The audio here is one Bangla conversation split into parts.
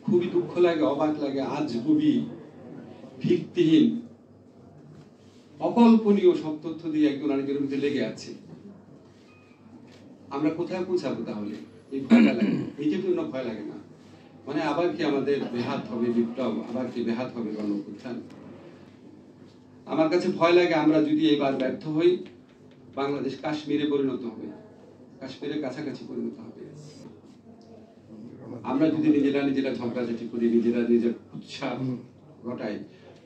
খুবই দুঃখ লাগে, অবাক লাগে, আজ খুবই ভিত্তিহীন অকল্পনীয় সব তথ্য দিয়ে একজন আরেকজনের মধ্যে লেগে আছে। আমরা কোথায় পৌঁছাবো তাহলে? এই ভয়টা লাগে, এইটার জন্য ভয় লাগে না, মানে আবার কি আমাদের বেহাত হবে বিপ্লব, আবার কি বেহাত হবে গণঅভ্যুত্থান? আমার কাছে ভয় লাগে আমরা যদি এবার ব্যর্থ হই, বাংলাদেশ কাশ্মীরে পরিণত হবে, কাশ্মীরের কাছাকাছি পরিণত হবে। আমরা যদি নিজেরা ঝগড়াঝাটি করি, নিজের উৎসাহ ঘটাই,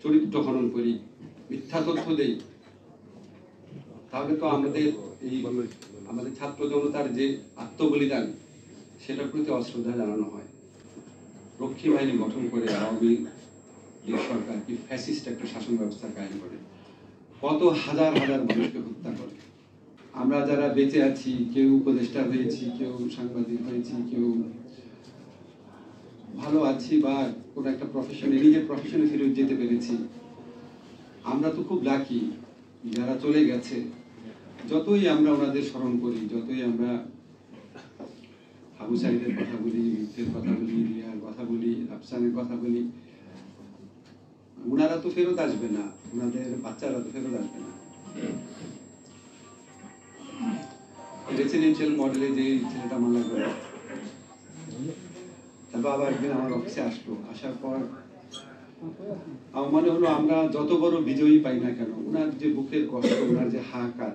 চরিত্র হনন করি, মিথ্যা তথ্য দেই, তাহলে তো আমাদের ছাত্র জনতার যে আত্মবলিদান, সেটার প্রতি অশ্রদ্ধা জানানো হয়। রক্ষী বাহিনী গঠন করে আওয়ামী লীগ সরকার কি ফ্যাসিস্ট একটা শাসন ব্যবস্থা কায়েম করে, কত হাজার হাজার মানুষকে হত্যা করে। আমরা যারা বেঁচে আছি, কেউ উপদেষ্টা হয়েছি, কেউ সাংবাদিক হয়েছি, কেউ ভালো আছি বা কোনো একটা প্রফেশনে, নিজের প্রফেশনে ফিরে যেতে পেরেছি, আমরা তো খুব লাকি। যারা চলে গেছে, যতই আমরা ওনাদের স্মরণ করি, যতই আমরা আবু সাইদের কথা বলি, মিথ্যের কথা বলি, রিয়ার কথা বলি, আফসানের কথা বলি, ওনারা তো ফেরত আসবে না, ওনাদের বাচ্চারা তো ফেরত আসবে না। রেসিডেন্সিয়াল মডেলে যে ছেলেটা মামলা করে, তার বাবা একদিন আমার অফিসে আসলো, আসার পর আমার মনে হলো আমরা যত বড় বিজয়ী পাই না কেন, ওনার যে বুকের কষ্ট, ওনার যে হাহাকার,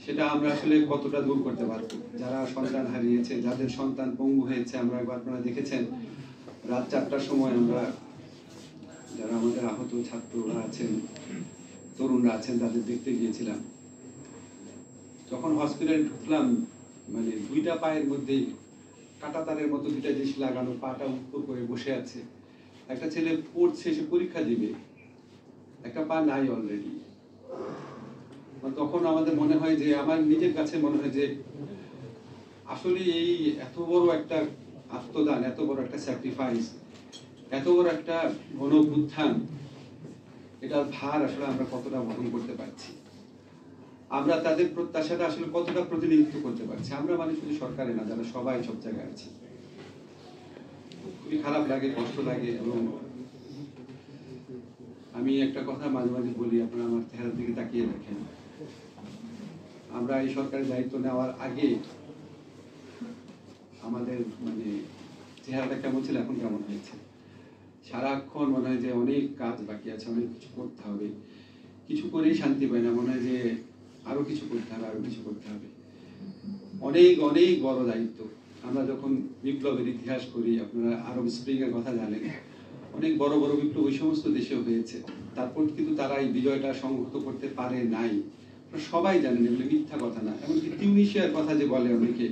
সেটা আমরা আসলে কতটা দূর করতে পারবো। যারা সন্তান হারিয়েছে, যাদের সন্তান পঙ্গু হয়েছে, আমরা একবার আপনারা দেখেছেন রাত 4টার সময় আমরা যারা আমাদের আহত ছাত্ররা আছেন, তরুণরা আছেন, তাদের দেখতে গিয়েছিলাম। যখন হসপিটালে ঢুকলাম, মানে দুইটা পায়ের মধ্যে কাঁটা তারের মতো দুইটা জিনিস লাগানো, পাটা উপর করে বসে আছে। একটা ছেলে পড়ছে, সে পরীক্ষা দিবে, একটা পা নাই অলরেডি। তখন আমাদের মনে হয় যে, আমার নিজের কাছে মনে হয় যে আসলে এই এত বড় একটা আত্মদান, এত বড় একটা স্যাক্রিফাইস, এত বড় একটা গণঅভ্যুত্থান, এটার ভার আসলে আমরা কতটা বহন করতে পারছি, আমরা তাদের প্রত্যাশাটা আসলে কতটা প্রতিনিধিত্ব করতে পারছি। আমরা মানে শুধু সরকারে না, যারা সবাই সব জায়গায় আছি, খুবই খারাপ লাগে, কষ্ট লাগে। এবং আমি একটা কথা মাঝে মাঝে বলি, আপনারা আমার চেহারার দিকে তাকিয়ে দেখেন, আমরা এই সরকারের দায়িত্ব নেওয়ার আগে আমাদের মানে চেহারাটা কেমন ছিল, এখন কেমন হয়েছে। সারাক্ষণ মনে হয় যে অনেক কাজ বাকি আছে, অনেক কিছু করতে হবে, কিছু করেই শান্তি পাই না, মনে হয় যে আরো কিছু করতে হবে, আরো কিছু করতে হবে। অনেক অনেক বড় দায়িত্ব। আমরা যখন বিপ্লবের ইতিহাস করি, আপনারা আরব স্প্রিং এর কথা জানেন, অনেক বড় বড় বিপ্লব ওই সমস্ত দেশে হয়েছে, তারপর কিন্তু তারা এই বিজয়টা সংহত করতে পারে নাই। সবাই জানেন, এগুলো মিথ্যা কথা না। এমনকি তিউনিশিয়ার কথা যে বলে অনেকে,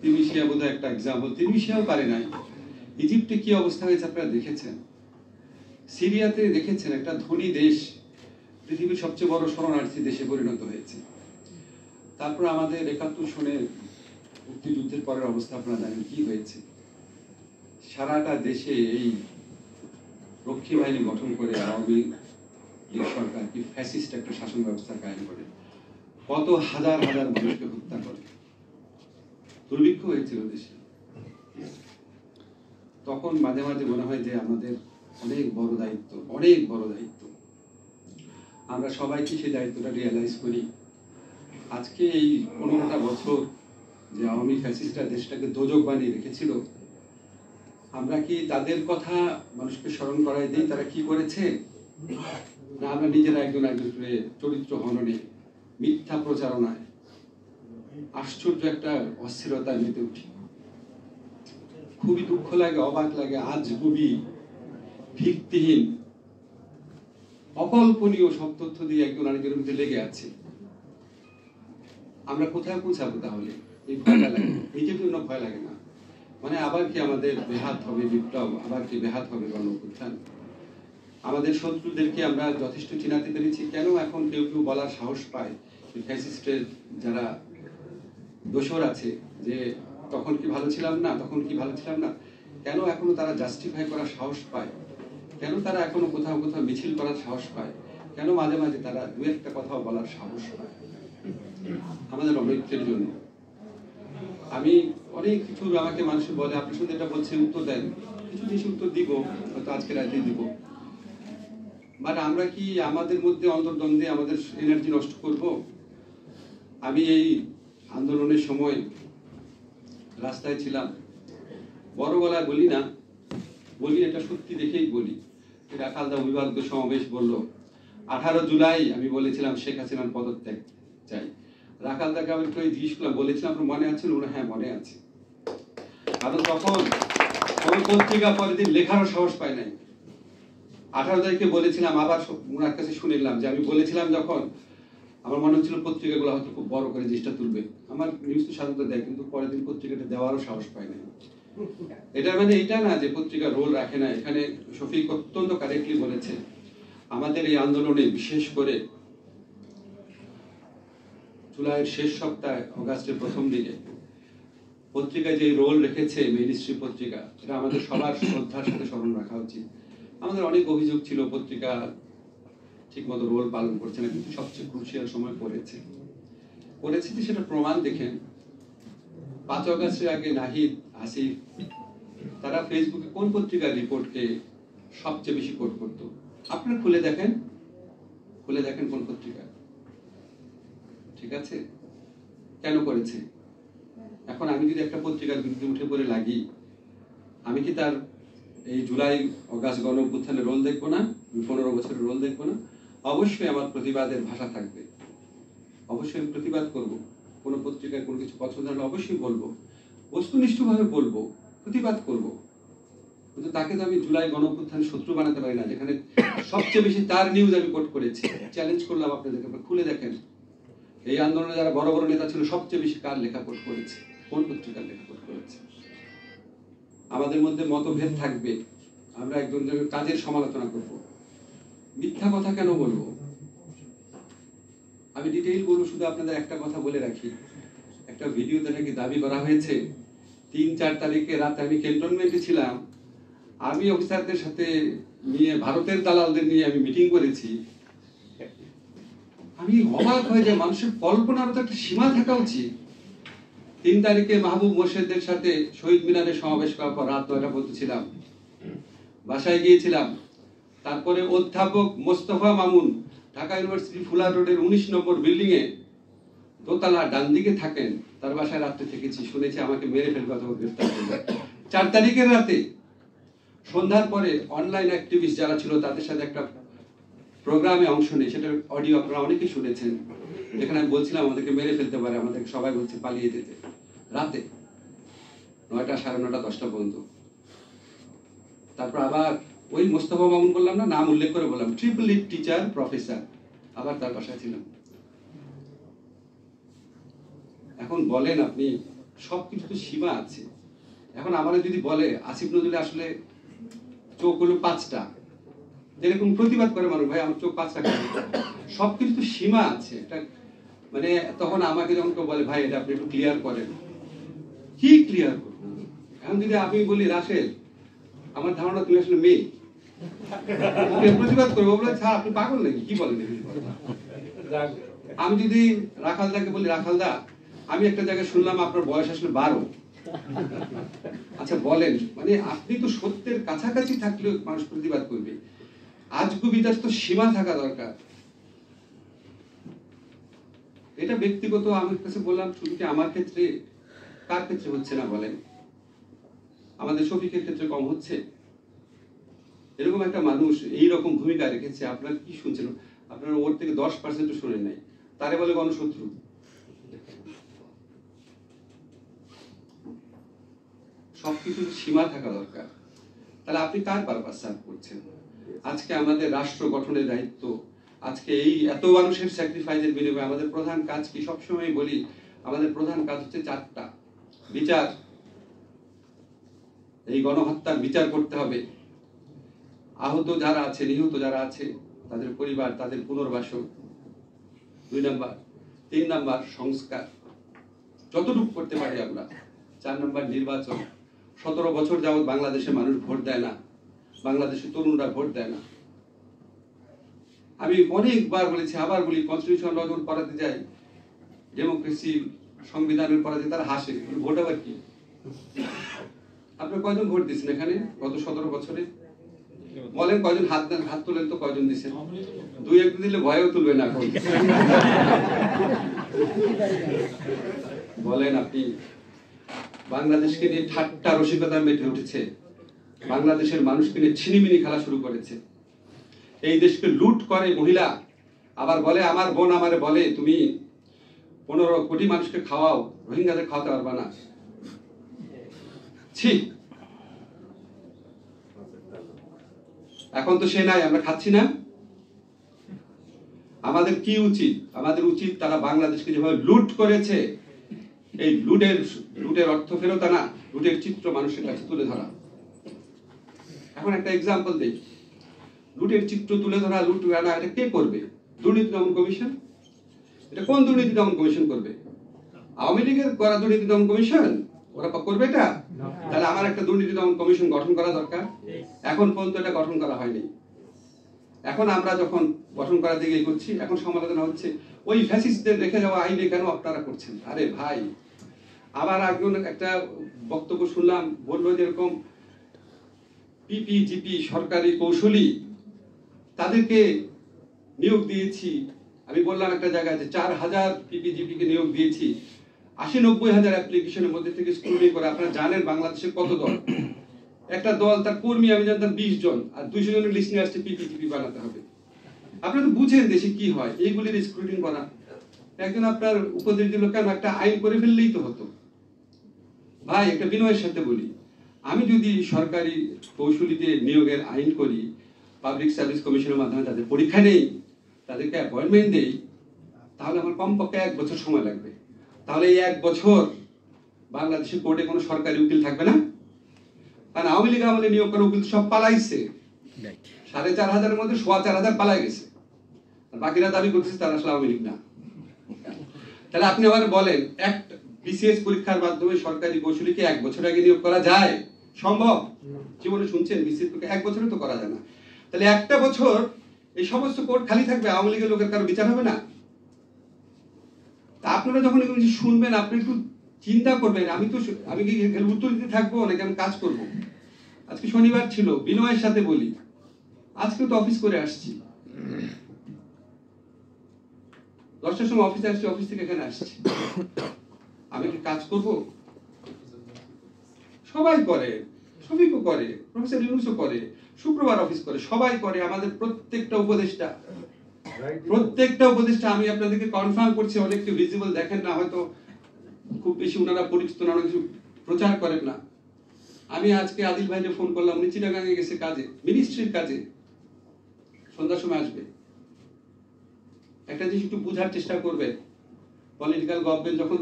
তিউনিশিয়া বোধহয় একটা এক্সাম্পল, তিউনিশিয়াও পারে নাই। ইজিপ্টে কি অবস্থা হয়েছে আপনারা দেখেছেন, সিরিয়াতে দেখেছেন, একটা ধনী দেশ পৃথিবীর সবচেয়ে বড় শরণার্থী দেশে পরিণত হয়েছে। তারপর আমাদের ৭১ সনের মুক্তিযুদ্ধের পরের অবস্থা আপনারা জানেন কি হয়েছে। সারাটা দেশে এই রক্ষী বাহিনী গঠন করে আওয়ামী লীগ সরকার কি ফ্যাসিস্ট একটা শাসন ব্যবস্থা কায়েম করে, কত হাজার হাজার মানুষকে হত্যা করে, দুর্ভিক্ষ হয়েছিল দেশে। তখন মাঝে মাঝে মনে হয় যে আমাদের অনেক বড় দায়িত্ব, অনেক বড় দায়িত্ব। আমরা সবাই কি সেই দায়িত্বটা রিয়েলাইজ করি? আজকে এই 15টা বছর যে আওয়ামী ফ্যাসিস্টরা দেশটাকে দোজক বানিয়ে রেখেছিল, আমরা কি তাদের কথা মানুষকে স্মরণ করাই দিই তারা কি করেছে, না আমরা নিজেরা একজন একজনকে চরিত্র হননে, মিথ্যা প্রচারণায়, আশ্চর্য একটা অস্থিরতায় মেতে উঠি? খুবই দুঃখ লাগে, অবাক লাগে, আজ খুবই ভিত্তিহীন অকল্পনীয় সব তথ্য দিয়ে একজন আরেকজনের মধ্যে লেগে আছে। আমরা কোথায় পৌঁছাবো তাহলে? এই ভয়টা লাগে, এইটার জন্য ভয় লাগে না, মানে আবার কি আমাদের বেহাত হবে বিপ্লব, আবার কি বেহাত হবে গণঅভ্যুত্থান? আমাদের শত্রুদেরকে আমরা যথেষ্ট চিনাতে পেরেছি, কেন এখন কেউ কেউ বলার সাহস পায়, ফ্যাসিস্টের যারা দোষর আছে, যে তখন কি ভালো ছিলাম না, তখন কি ভালো ছিলাম না, কেন এখনো তারা জাস্টিফাই করার সাহস পায়? কেন তারা এখনো কোথাও কোথাও মিছিল করার সাহস পায়? কেন মাঝে মাঝে তারা দু একটা কথাও বলার সাহস পায়? আমাদের অনৈক্যের জন্য। আমি অনেক কিছু আমাকে মানুষ বলে, আপনি শুধু এটা বলছেন, উত্তর দেন, কিছু জিনিস উত্তর দিব, হয়তো আজকে রাতে দিব। বাট আমরা কি আমাদের মধ্যে অন্তর্দ্বন্দ্বে আমাদের এনার্জি নষ্ট করব? আমি এই আন্দোলনের সময় রাস্তায় ছিলাম, বড় গলায় বলি না, বলি এটা সত্যি দেখেই বলি। রাখালদা অভিভাবক সমাবেশ বললো 18 জুলাই আমি বলেছিলাম শেখ হাসিনার পদত্যাগ চাই। রাখালদাকে আমি একটু জিজ্ঞেস করলাম, বলেছিলাম আপনার মনে আছে? ওরা হ্যাঁ মনে আছে। কারণ তখন কোন পত্রিকা পরের দিন লেখারও সাহস পায় নাই। 18 তারিখে বলেছিলাম, আবার ওনার কাছে শুনিলাম যে আমি বলেছিলাম যখন, আমার মনে হচ্ছিল পত্রিকাগুলো হয়তো খুব বড় করে জিনিসটা তুলবে। আমার নিউজ তো সাধারণত দেয়, কিন্তু পরের দিন পত্রিকাটা দেওয়ারও সাহস পায় নাই। এটা মানে এটা না যে পত্রিকা রোল রাখে না। এখানে শফিক অত্যন্ত কারেক্টলি বলেছে, আমাদের এই আন্দোলনে বিশেষ করে জুলাইয়ের শেষ সপ্তাহে, অগাস্টের প্রথম দিকে পত্রিকায় যে রোল রেখেছে মেইনস্ট্রিম পত্রিকা, এটা আমাদের সবার শ্রদ্ধার সাথে স্মরণ রাখা উচিত। আমাদের অনেক অভিযোগ ছিল পত্রিকা ঠিকমতো রোল পালন করছে না, কিন্তু সবচেয়ে ক্রুশিয়াল সময় করেছে যে সেটা প্রমাণ দেখেন। 5 অগাস্টের আগে নাহিদ, আসিফ তারা ফেসবুকে কোন পত্রিকার রিপোর্টকে সবচেয়ে বেশি কোট করতো? আপনারা খুলে দেখেন কোন পত্রিকা। ঠিক আছে, কেন করেছে? এখন আমি যদি একটা পত্রিকার বিরুদ্ধে উঠে পড়ে লাগি, আমি কি তার এই জুলাই অগাস্ট গণ অভ্যুত্থানের রোল দেখবো না? 15 বছরের রোল দেখবো না? অবশ্যই আমার প্রতিবাদের ভাষা থাকবে, অবশ্যই আমি প্রতিবাদ করব। কোনো পত্রিকায় কোনো কিছু পছন্দ হলে অবশ্যই বলবো, বস্তুনিষ্ঠভাবে বলবো, প্রতিবাদ করব। কিন্তু তাকে তো আমি জুলাই গণ অভ্যুত্থানের শত্রু বানাতে পারি না, যেখানে সবচেয়ে বেশি তার নিউজ আমি কোট করেছি। চ্যালেঞ্জ করলাম আপনাদেরকে, খুলে দেখেন এই আন্দোলনে যারা বড় বড় নেতা ছিল সবচেয়ে বেশি কার লেখা কোট করেছে, কোন পত্রিকার লেখা কোট করেছে। আমাদের মধ্যে মতভেদ থাকবে, আমরা একজনের কাজের সমালোচনা করব, মিথ্যা কথা কেন বলবো? আমি ডিটেইল বলবো, শুধু আপনাদের একটা কথা বলে রাখি। একটা ভিডিওতে নাকি দাবি করা হয়েছে 3-4 তারিখে রাতে আমি ক্যান্টনমেন্টে ছিলাম, আর্মি অফিসারদের সাথে নিয়ে ভারতের দালালদের নিয়ে আমি মিটিং করেছি। আমি অবাক হয়ে যাই, মানুষের কল্পনার তো একটা সীমা থাকা উচিত। 3 তারিখে মাহবুব মোর্শেদের সাথে শহীদ মিনারে সমাবেশ করার পর রাত 9টা বলতেছিলাম, বাসায় গিয়েছিলাম। তারপরে অধ্যাপক মোস্তফা মামুন ঢাকা ইউনিভার্সিটি ফুলা রোডের 19 নম্বর বিল্ডিং এ দোতলা ডান দিকে থাকেন, তার বাসায় রাত্রে থেকেছি, শুনেছি আমাকে মেরে ফেলবে অথবা গ্রেফতার করবে। 4 তারিখের রাতে সন্ধ্যার পরে অনলাইন অ্যাক্টিভিস্ট যারা ছিল তাদের সাথে একটা প্রোগ্রামে অংশ নেই, সেটার অডিও আপনারা অনেকেই শুনেছেন, যেখানে আমি বলছিলাম আমাদেরকে মেরে ফেলতে পারে, আমাদেরকে সবাই বলছে পালিয়ে যেতে। রাতে 9টা, 9:30, 10টা পর্যন্ত। তারপর আবার ওই মোস্তফা মামুন বললাম না, নাম উল্লেখ করে বললাম, ট্রিপল ইট টিচার প্রফেসর, আবার তার বাসায় ছিলাম। এখন বলেন আপনি, সবকিছু তো সীমা আছে। এখন আমাদের যদি বলে আসিফ নজরুল আসলে চোখ হলো 5টা, যেরকম প্রতিবাদ করে মানুষ, ভাই আমার চোখ 5টা, সবকিছু তো সীমা আছে। এটা মানে তখন আমাকে যখন কেউ বলে ভাই এটা আপনি একটু ক্লিয়ার করেন, কি ক্লিয়ার করবো? এখন যদি আমি বলি রাশেদ আমার ধারণা তুমি আসলে মেয়ে, প্রতিবাদ করবো, বলে ছাড় আপনি পাগল নাকি, কি বলেন? আমি যদি রাখালদাকে বলি রাখালদা আমি একটা জায়গায় শুনলাম আপনার বয়স আসলে 12, আচ্ছা বলেন, মানে আপনি তো সত্যের কাছাকাছি থাকলে মানুষ প্রতিবাদ করবে। আজগুবিটার তো সীমা থাকা দরকার। এটা ব্যক্তিগত আমার কাছে বললাম, শুধু কি আমার ক্ষেত্রে, কার ক্ষেত্রে হচ্ছে না বলেন? আমাদের শফিকের ক্ষেত্রে কম হচ্ছে? এরকম একটা মানুষ এইরকম ভূমিকা রেখেছে, আপনার কি শুনছেন? আপনারা ওর থেকে 10% শুনেন নাই, তারে বলে গণশত্রু। সবকিছুর সীমা থাকা দরকার। তাহলে আপনি কার পারপাস সার্ভ করছেন? আজকে আমাদের রাষ্ট্র গঠনের দায়িত্ব, আজকে এই এত মানুষের স্যাক্রিফাইসের বিনিময়ে আমাদের প্রধান কাজ কি? সবসময় বলি আমাদের প্রধান কাজ হচ্ছে 4টা: বিচার, এই গণহত্যার বিচার করতে হবে, আহত যারা আছে, নিহত যারা আছে তাদের পরিবার, তাদের পুনর্বাসন, 2 নাম্বার। 3 নাম্বার সংস্কার, যতটুকু করতে পারি আমরা। 4 নাম্বার নির্বাচন। 17 বছর যাবৎ বাংলাদেশে মানুষ ভোট দেয় না, বাংলাদেশের তরুণরা ভোট দেয় না। আমি অনেকবার বলেছি, আবার বলি, কনস্টিটিউশন ল যখন পড়াতে যাই, ডেমোক্রেসি সংবিধানের পড়াতে তারা হাসে, ভোট আবার কি? আপনি কয়জন ভোট দিচ্ছেন এখানে গত 17 বছরে? বলেন কয়জন হাত দেন, হাত তোলেন তো কয়জন দিচ্ছেন? দুই এক দিলে ভয়ও তুলবে না এখন। বলেন আপনি বাংলাদেশকে নিয়ে ঠাট্টা রসিকতা মেতে উঠেছে, বাংলাদেশের মানুষকে নিয়ে ছিনিমিনি খেলা শুরু করেছে। এই দেশকে লুট করে মহিলা, আবার বলে আমার বোন আমারে বলে তুমি 15 কোটি মানুষকে খাওয়াও, রোহিঙ্গাদের খাওয়াতে পারবা না। ছি, এখন তো সে নাই, আমরা খাচ্ছি না। আমাদের কি উচিত? আমাদের উচিত তারা বাংলাদেশকে যেভাবে লুট করেছে, এই লুটের অর্থ ফেরত আনা, লুটের চিত্র মানুষের কাছে তুলে ধরা। এখন একটা এক্সাম্পল দেই, লুটের চিত্র তুলে ধরা, লুট আনা, এটা কে করবে? দুর্নীতি দমন কমিশন। এটা কোন দুর্নীতি দমন কমিশন করবে? আওয়ামী লীগের করা দুর্নীতি দমন কমিশন ওরা করবে এটা? তাহলে আমার একটা দুর্নীতি দমন কমিশন গঠন করা দরকার। এখন পর্যন্ত এটা গঠন করা হয়নি। এখন আমরা যখন গঠন করার দিকে এগোচ্ছি, এখন সমালোচনা হচ্ছে ওই ফ্যাসিস্টদের রেখে যাওয়া আইনে কেন আপনারা করছেন। আরে ভাই, আবার একজন একটা বক্তব্য শুনলাম, বললো যে এরকম পিপিজিপি সরকারি কৌশলী তাদেরকে নিয়োগ দিয়েছি। আমি বললাম একটা জায়গায় যে 4000 পিপিজিপি কে নিয়োগ দিয়েছি, 80-90 হাজার অ্যাপ্লিকেশনের মধ্যে থেকে স্ক্রুটিনি করে। আপনারা জানেন বাংলাদেশে কত দল? একটা দল তার কর্মী আমি জানতাম 20 জন, আর 200 জনের লিস্ট নিয়ে আসছে পিপিজিপি বানাতে হবে। আপনারা তো বুঝেন দেশে কি হয়, এইগুলির স্ক্রুটিনি করা। একজন আপনার উপদেশ দিল, কেন একটা আইন করে ফেললেই তো হতো। ভাই, একটা বিনয়ের সাথে বলি, আমি যদি সরকারি কৌশলীতে নিয়োগের আইন করি, পাবলিক সার্ভিস কমিশনের মাধ্যমে তাদের পরীক্ষা নেই, তাদেরকে অ্যাপয়েন্টমেন্ট দেই, তাহলে আমার কমপক্ষে 1 বছর সময় লাগবে। তাহলে এই 1 বছর বাংলাদেশের কোর্টে কোনো সরকারি উকিল থাকবে না। কারণ আওয়ামী লীগ আমলে নিয়োগ করা উকিল সব পালাইছে, 4500-এর মধ্যে 4500 পালাই গেছে, আর বাকিরা দাবি করতেছে তারা আসলে আওয়ামী লীগ না। তাহলে আপনি আবার বলেন, একটা বিসিএস পরীক্ষার মাধ্যমে সরকারি কৌশলীকে 1 বছর আগে নিয়োগ করা যায়? সম্ভব? জীবনে শুনছেন বিসিএস পরীক্ষা 1 বছরে তো করা যায় না। তাহলে একটা বছর এই সমস্ত কোর্ট খালি থাকবে, আওয়ামী লীগের লোকের কারো বিচার হবে না? তা আপনারা যখন এগুলো শুনবেন, আপনি একটু চিন্তা করবেন, আমি কি উত্তর দিতে থাকবো নাকি আমি কাজ করব? আজকে শনিবার ছিল, বিনয়ের সাথে বলি, আজকে তো অফিস করে আসছি, 10টার সময় অফিসে আসছি, অফিস থেকে এখানে আসছি, আমি কি কাজ করব? সবাই করে, শফিকও করে, প্রফেসর ইউনূসও করে, শুক্রবার অফিস করে, সবাই করে। আমাদের প্রত্যেকটা উপদেষ্টা, আমি আপনাদেরকে কনফার্ম করছি, অনেককে ভিজিবল দেখেন না, হয়তো খুব বেশি ওনারা পরিচিত না, অনেক কিছু প্রচার করেন না। আমি আজকে আদিল ভাইকে ফোন করলাম, উনি চিটাগাঙে গেছে কাজে, মিনিস্ট্রির কাজে, সন্ধ্যার সময় আসবে। একটা জিনিস একটু বোঝার চেষ্টা করবে, পলিটিক্যাল গভর্নমেন্ট যখন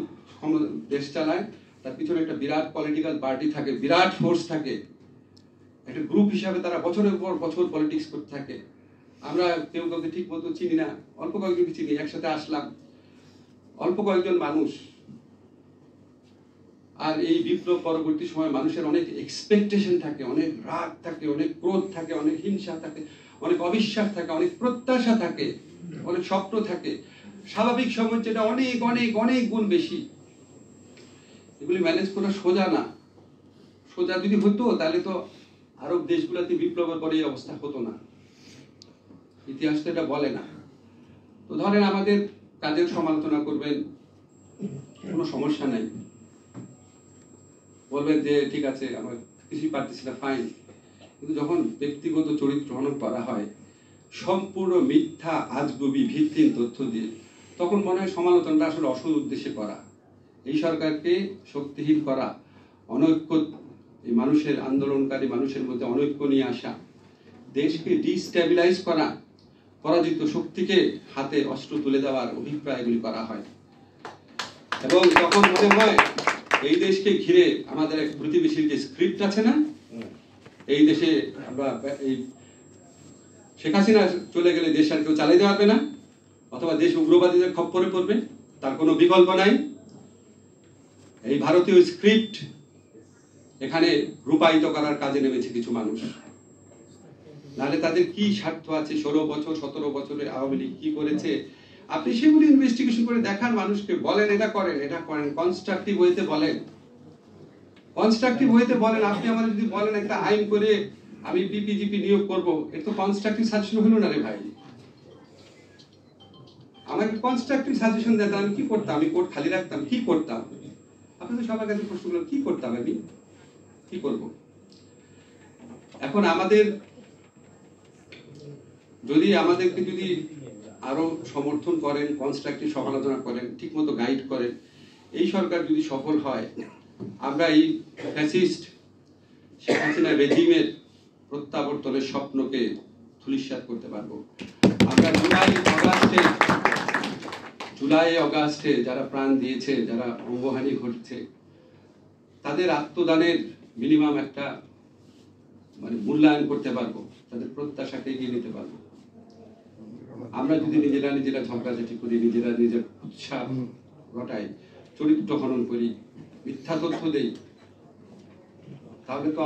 দেশ চালায়, তার পিছনে একটা বিরাট পলিটিক্যাল পার্টি থাকে, বিরাট ফোর্স থাকে, একটা গ্রুপ হিসাবে তারা বছরের পর বছর পলিটিক্স করতে থাকে। আমরা কেউ কাউকে ঠিক মতো চিনি না, অল্প কয়েকজনকে চিনি, একসাথে আসলাম, অল্প কয়েকজন মানুষ। আর এই বিপ্লব পরবর্তী সময় মানুষের অনেক এক্সপেকটেশন থাকে, অনেক রাগ থাকে, অনেক ক্রোধ থাকে, অনেক হিংসা থাকে, অনেক অবিশ্বাস থাকে, অনেক প্রত্যাশা থাকে, অনেক স্বপ্ন থাকে। স্বাভাবিক সময় যেটা অনেক অনেক অনেক গুণ বেশি। এগুলি ম্যানেজ করা সোজা না। সোজা যদি হতো তাহলে তো আরব দেশগুলোতে বিপ্লবের পরে এই অবস্থা হতো না। ইতিহাস তো এটা বলে না। তো ধরেন আমাদের কাজের সমালোচনা করবেন, কোনো সমস্যা নাই, বলবেন যে ঠিক আছে আমার কিছুই পারতেছি না, ফাইন। কিন্তু যখন ব্যক্তিগত চরিত্র হনন করা হয় সম্পূর্ণ মিথ্যা, আজগুবি, ভিত্তিহীন তথ্য দিয়ে, তখন মনে হয় সমালোচনাটা আসলে অসৎ উদ্দেশ্যে করা, এই সরকারকে শক্তিহীন করা, অনৈক্য, এই মানুষের আন্দোলনকারী মানুষের মধ্যে অনৈক্য নিয়ে আসা, দেশকে ডিস্টেবিলাইজ করা, পরাজিত শক্তিকে হাতে অস্ত্র তুলে দেওয়ার অভিপ্রায় এগুলি করা হয়। এবং তখন মনে হয় এই দেশকে ঘিরে আমাদের এক প্রতিবেশীর যে স্ক্রিপ্ট আছে না, এই দেশে আমরা এই শেখ হাসিনা চলে গেলে দেশ আর কেউ চালিয়ে দেওয়া হবে না, অথবা দেশ উগ্রবাদীদের খপ্পরে পড়বে, তার কোনো বিকল্প নাই। এই ভারতীয় স্ক্রিপ্ট এখানে রূপায়িত করার কাজে নেমেছে কিছু মানুষ। নাহলে তাদের কি স্বার্থ আছে? 16 বছর 17 বছরে আওয়ামী লীগ কি করেছে আপনি সেগুলি ইনভেস্টিগেশন করে দেখান, মানুষকে বলেন এটা করেন, এটা করেন, কনস্ট্রাকটিভ ওয়েতে বলেন। কনস্ট্রাকটিভ হইতে বলেন, আপনি আমার যদি বলেন একটা আইন করে আমি পিপিজিপি নিয়োগ করব, এটা তো কনস্ট্রাকটিভ সাজেশন হলো না রে ভাই। আমাকে কনস্ট্রাকটিভ সাজেশন দেন, আমি কি করতাম? আমি কোর্ট খালি রাখতাম? কি করতাম? আপনি তো সবার কাছে প্রশ্ন করলেন কি করতাম, আমি কি করব? এখন আমাদের যদি আমাদেরকে যদি আরো সমর্থন করেন, কনস্ট্রাকটিভ সমালোচনা করেন, ঠিকমতো গাইড করেন, এই সরকার যদি সফল হয়, আমরা এই ফ্যাসিস্ট শেখ হাসিনা রেজিমের প্রত্যাবর্তনের স্বপ্নকে ধূলিসাৎ করতে পারবো। আমরা জুলাই অগাস্টে যারা প্রাণ দিয়েছে, যারা অঙ্গহানি ঘটছে, তাদের আত্মদানের মিনিমাম একটা মূল্যায়ন করতে পারবো, তাদের প্রত্যাশাকে এগিয়ে নিতে পারবো। আমরা যদি নিজেরা ঝগড়াঝাটি করি, নিজেরা নিজের উৎসাহ ঘটাই, চরিত্র হনন করি, মিথ্যা তথ্য দেই, তাহলে তো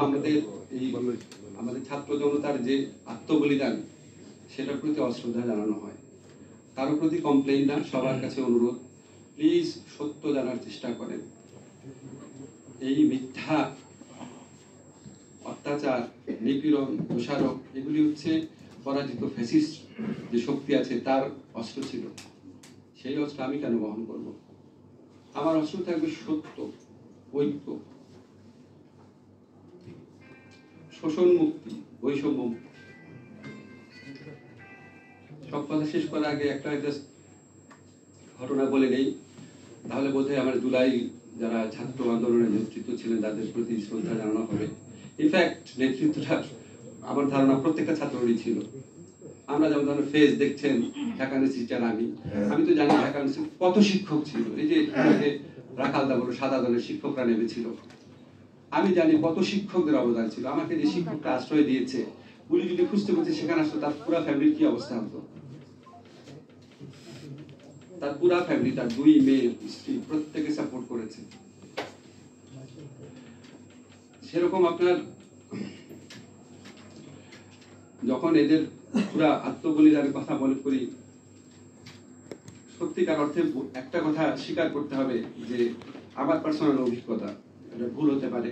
আমাদের ছাত্র জনতার যে আত্মবলিদান, সেটার প্রতি অশ্রদ্ধা জানানো হয়। কারো প্রতি কমপ্লেইন না, সবার কাছে অনুরোধ, প্লিজ সত্য জানার চেষ্টা করেন। এই মিথ্যা, অত্যাচার, নিপীড়ন, দোষারোপ, এগুলি হচ্ছে পরাজিত ফ্যাসিস্ট যে শক্তি আছে তার অস্ত্র ছিল। সেই অস্ত্র আমি কেন বহন করব? আমার অস্ত্র থাকবে সত্য, ঐক্য, শোষণ মুক্তি, বৈষম্য মুক্তি। সব কথা শেষ করার আগে একটা ঘটনা বলে নেই, তাহলে বোধহয় আমার জুলাই যারা ছাত্র আন্দোলনের নেতৃত্ব ছিলেন তাদের প্রতি শ্রদ্ধা জানানো হবে। ইনফ্যাক্ট নেতৃত্বটা আমার ধারণা প্রত্যেকটা ছাত্রই ছিল। আমরা যেমন ধরেন ফেস দেখছেন, ঢাকা ইউনিভার্সিটির আমি তো জানি ঢাকা ইউনিভার্সিটি কত শিক্ষক ছিল। এই যে রাখাল দাবর সাদা দলের শিক্ষকরা নেমেছিল, আমি জানি কত শিক্ষকদের অবদান ছিল। আমাকে যে শিক্ষকটা আশ্রয় দিয়েছে, উনি যদি খুঁজতে খুঁজতে সেখানে আসতো, তার পুরা ফ্যামিলির কি অবস্থা হতো? তার পুরা ফ্যামিলি, তার 2 মেয়ে, স্ত্রী, প্রত্যেকে সাপোর্ট করেছে। সেরকম আপনার যখন এদের পুরা আত্মবলিদানের কথা মনে করি, সত্যিকার অর্থে একটা কথা স্বীকার করতে হবে যে আমার পার্সোনাল অভিজ্ঞতা, এটা ভুল হতে পারে,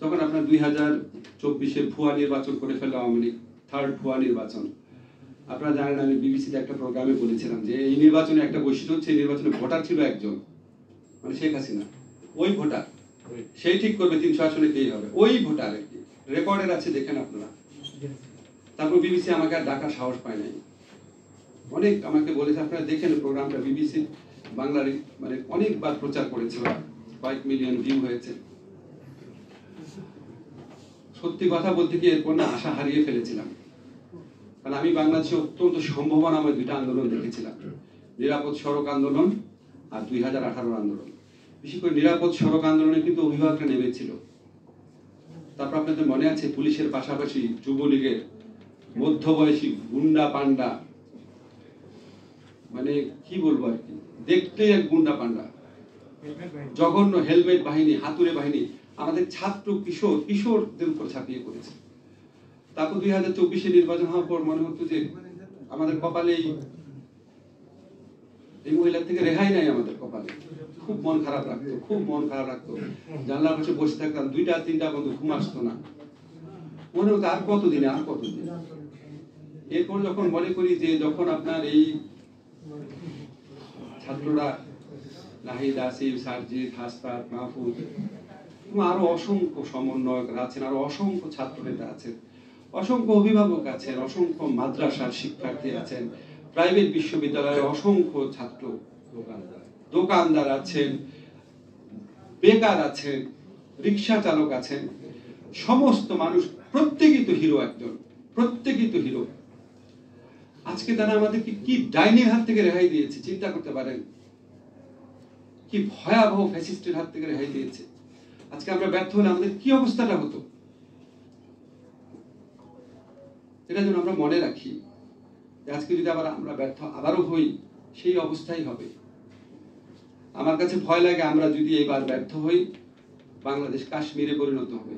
যখন আপনার 2024-এ ভুয়া নির্বাচন করে ফেলল আওয়ামী লীগ, 3rd ভুয়া নির্বাচন। আপনারা জানেন, আমি বিবিসিতে একটা প্রোগ্রামে বলেছিলাম যে এই নির্বাচনে একটা বৈশিষ্ট্য হচ্ছে, নির্বাচনে ভোটার ছিল একজন, শেখ হাসিনা। ওই ভোটার, সেই ঠিক করবে 300 আসনে কে হবে, ওই ভোটার রেকর্ডের আছে, দেখেন আপনারা। তারপর বিবিসি আমাকে আর ডাকার সাহস পায় নাই, অনেক আমাকে বলেছে আপনারা দেখেন প্রোগ্রামটা, বিবিসি বাংলার অনেকবার প্রচার করেছে, কয়েক মিলিয়ন ভিউ হয়েছে। সত্যি কথা বলতে কি এরপর না আশা হারিয়ে ফেলেছিলাম, কারণ আমি বাংলাদেশে অত্যন্ত সম্ভাবনাময় 2টা আন্দোলন দেখেছিলাম, নিরাপদ সড়ক আন্দোলন আর 2018 আন্দোলন। বিশেষ করে নিরাপদ সড়ক আন্দোলনে কিন্তু অভিভাবকরা নেমেছিল। তারপর আপনাদের মনে আছে, পুলিশের পাশাপাশি যুবলীগের মধ্যবয়সী গুন্ডা পান্ডা, কি বলবো আর কি, দেখতে এক গুন্ডা পান্ডা, জঘন্য হেলমেট বাহিনী, হাতুড়ে বাহিনী আমাদের ছাত্র কিশোরদের উপর ছাপিয়ে পড়েছে। তারপর 2024-এ নির্বাচন হওয়ার পর মনে হতো যে আমাদের কপালে এই মহিলার থেকে রেহাই নাই, আমাদের কপালে। খুব মন খারাপ লাগতো, জানলার পাশে বসে থাকতাম, 2টা-3টা পর্যন্ত ঘুম আসতো না, মনে হতো আর কতদিন। এরপর যখন মনে করি যে যখন আপনার এই ছাত্ররা, নাহিদ, আসিফ, সারজিৎ, হাসপাত, মাহফুজ, আরো অসংখ্য সমন্বয়করা আছেন, আরো অসংখ্য ছাত্র নেতা আছেন, অসংখ্য অভিভাবক আছেন, অসংখ্য মাদ্রাসার শিক্ষার্থী আছেন, প্রাইভেট বিশ্ববিদ্যালয়ের অসংখ্য ছাত্র, দোকানদার আছেন, বেকার আছেন, রিক্সা চালক আছেন, সমস্ত মানুষ প্রত্যেকেই তো হিরো, প্রত্যেকেই তো হিরো। আজকে তারা আমাদেরকে কি ডাইনির হাত থেকে রেহাই দিয়েছে, চিন্তা করতে পারেন, কি ভয়াবহ ফ্যাসিস্টের হাত থেকে রেহাই দিয়েছে। আজকে আমরা ব্যর্থ হলে আমাদের কি অবস্থাটা হতো, এটা যেন আমরা মনে রাখি। আজকে যদি আমরা ব্যর্থ আবারও হই, সেই অবস্থাই হবে। আমার কাছে ভয় লাগে, আমরা যদি এবার ব্যর্থ হই, বাংলাদেশ কাশ্মীরে পরিণত হবে,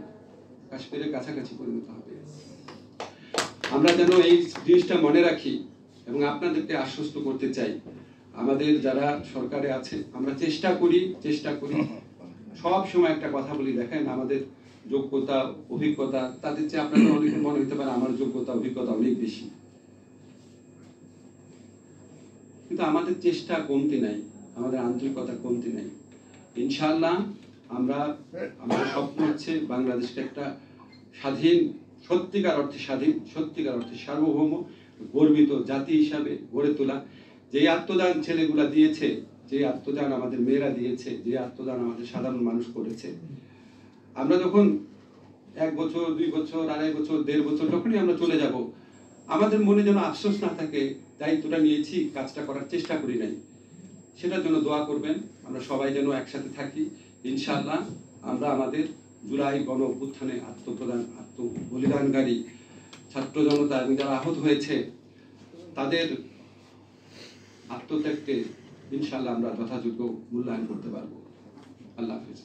কাশ্মীরের কাছাকাছি পরিণত হবে। আমরা যেন এই জিনিসটা মনে রাখি এবং আপনাদেরকে আশ্বস্ত করতে চাই, আমাদের যারা সরকারে আছে, আমরা চেষ্টা করি সব সময় একটা কথা বলি, দেখেন আমাদের যোগ্যতা অভিজ্ঞতা তাদের চেয়ে আপনাদের অনেকে মনে হতে পারে আমার যোগ্যতা অভিজ্ঞতা অনেক বেশি, কিন্তু আমাদের চেষ্টা কমতি নাই, আমাদের আন্তরিকতা কমতি নাই। ইনশাআল্লাহ আমাদের স্বপ্ন হচ্ছে বাংলাদেশকে একটা স্বাধীন, সত্যিকার অর্থে স্বাধীন, সত্যিকার অর্থে সার্বভৌম গর্বিত জাতি হিসাবে গড়ে তোলা। যে আত্মদান ছেলেগুলা দিয়েছে, যে আত্মদান আমাদের মেয়েরা দিয়েছে, যে আত্মদান আমাদের সাধারণ মানুষ করেছে, আমরা যখন 1 বছর 2 বছর 2.5 বছর 1.5 বছর যখনই আমরা চলে যাব, আমাদের মনে যেন আফসোস না থাকে দায়িত্বটা নিয়েছি, কাজটা করার চেষ্টা করি নাই। সেটার জন্য দোয়া করবেন, আমরা সবাই যেন একসাথে থাকি। ইনশাআল্লাহ আমরা আমাদের জুলাই গণ অভ্যুত্থানে আত্মবলিদানকারী ছাত্র জনতা এবং যারা আহত হয়েছে তাদের আত্মত্যাগকে ইনশাআল্লাহ আমরা যথাযোগ্য মূল্যায়ন করতে পারবো। আল্লাহ হাফেজ।